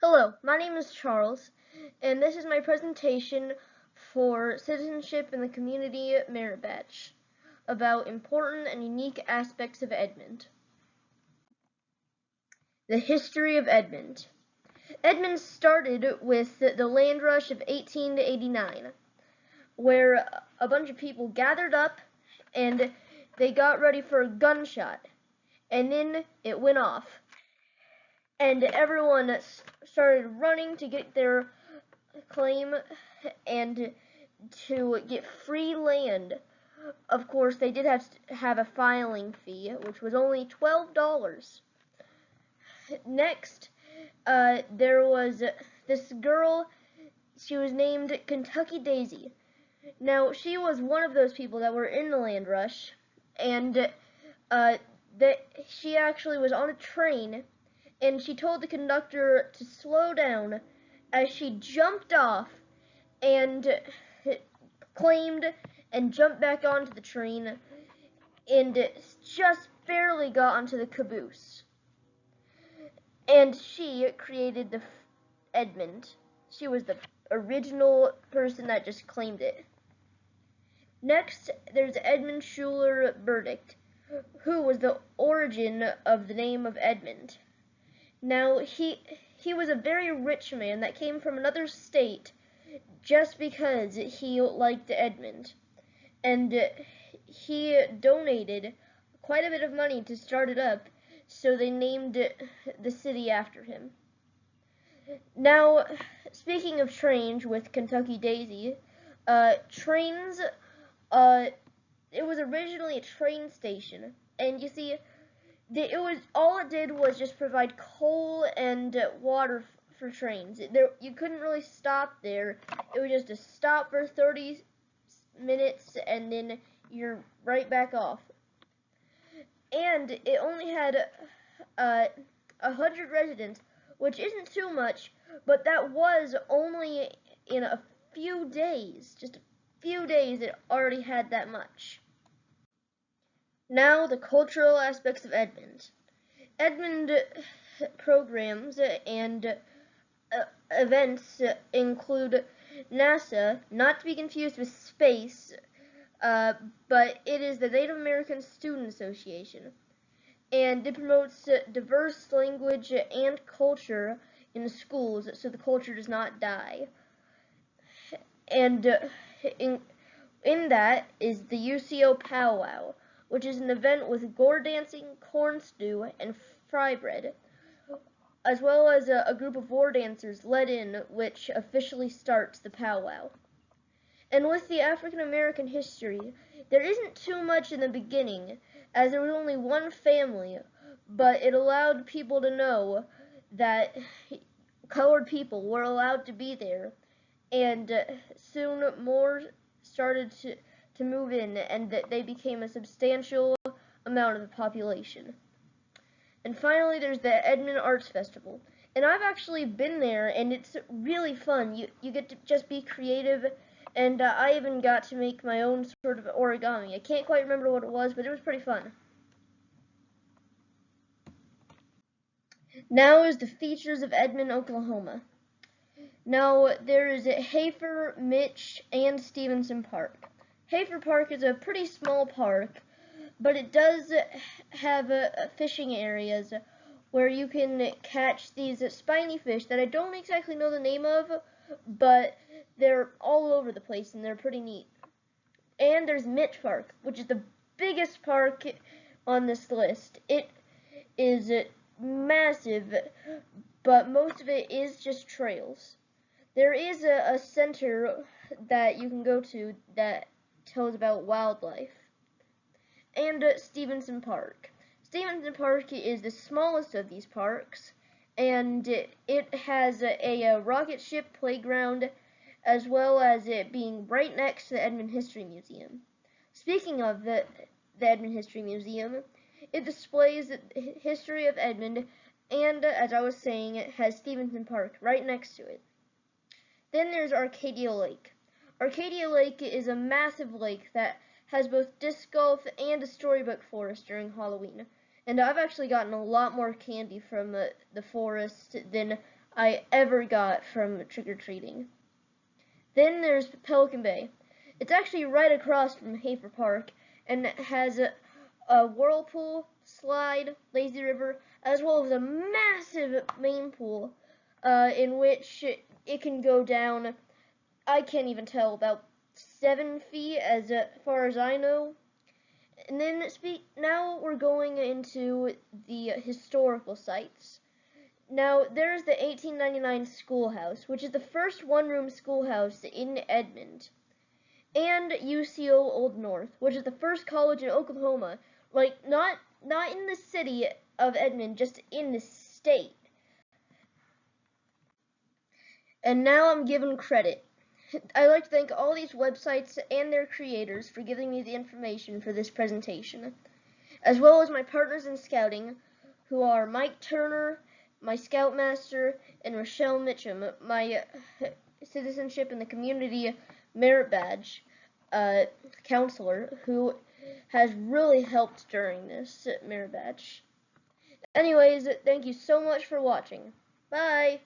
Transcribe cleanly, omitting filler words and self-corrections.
Hello, my name is Charles, and this is my presentation for Citizenship in the Community Merit Badge about important and unique aspects of Edmond. The history of Edmond. Edmond started with the land rush of 1889, where a bunch of people gathered up and they got ready for a gunshot, and then it went off. And everyone started running to get their claim and to get free land. Of course, they did have to have a filing fee, which was only $12. Next, there was this girl. She was named Kentucky Daisy. Now, she was one of those people that were in the land rush, and she actually was on a train, and she told the conductor to slow down as she jumped off and claimed and jumped back onto the train and just barely got onto the caboose. And she created the Edmond. She was the original person that just claimed it. Next, there's Edmund Schuler Burdick, who was the origin of the name of Edmond. Now, he was a very rich man that came from another state just because he liked Edmond. And he donated quite a bit of money to start it up, so they named the city after him. Now, speaking of trains with Kentucky Daisy, trains, it was originally a train station, and you see, all it did was just provide coal and water for trains. You couldn't really stop there. It was just a stop for 30 minutes, and then you're right back off. And it only had 100 residents, which isn't too much, but that was only in a few days. Just a few days it already had that much. Now, the cultural aspects of Edmond. Edmond programs and events include NASA, not to be confused with space, but it is the Native American Student Association, and it promotes diverse language and culture in schools so the culture does not die. And in that is the UCO Powwow, which is an event with gourd dancing, corn stew, and fry bread, as well as a group of war dancers led in, which officially starts the powwow. And with the African American history, there isn't too much in the beginning, as there was only one family, but it allowed people to know that colored people were allowed to be there, and soon more started to move in, and that they became a substantial amount of the population. And finally, there's the Edmond Arts Festival. And I've actually been there, and it's really fun. You get to just be creative, and I even got to make my own sort of origami. I can't quite remember what it was, but it was pretty fun. Now is the features of Edmond, Oklahoma. Now, there is Hafer, Mitch, and Stevenson Park. Hafer Park is a pretty small park, but it does have fishing areas where you can catch these spiny fish that I don't exactly know the name of, but they're all over the place and they're pretty neat. And there's Mitch Park, which is the biggest park on this list. It is massive, but most of it is just trails. There is a center that you can go to that tells about wildlife. And Stevenson Park. Stevenson Park is the smallest of these parks, and it has a rocket ship playground, as well as it being right next to the Edmond History Museum. Speaking of the Edmond History Museum, it displays the history of Edmond, and as I was saying, it has Stevenson Park right next to it. Then there's Arcadia Lake. Arcadia Lake is a massive lake that has both disc golf and a storybook forest during Halloween. And I've actually gotten a lot more candy from the forest than I ever got from trick-or-treating. Then there's Pelican Bay. It's actually right across from Hafer Park and it has a whirlpool, slide, lazy river, as well as a massive main pool in which it can go down, I can't even tell, about 7 feet as far as I know. And then now we're going into the historical sites. Now, there's the 1899 schoolhouse, which is the first one-room schoolhouse in Edmond. And UCO Old North, which is the first college in Oklahoma. Like, not in the city of Edmond, just in the state. And now I'm given credit. I'd like to thank all these websites and their creators for giving me the information for this presentation, as well as my partners in scouting, who are Mike Turner, my Scoutmaster, and Rochelle Mitchum, my Citizenship in the Community Merit Badge counselor, who has really helped during this Merit Badge. Anyways, thank you so much for watching. Bye!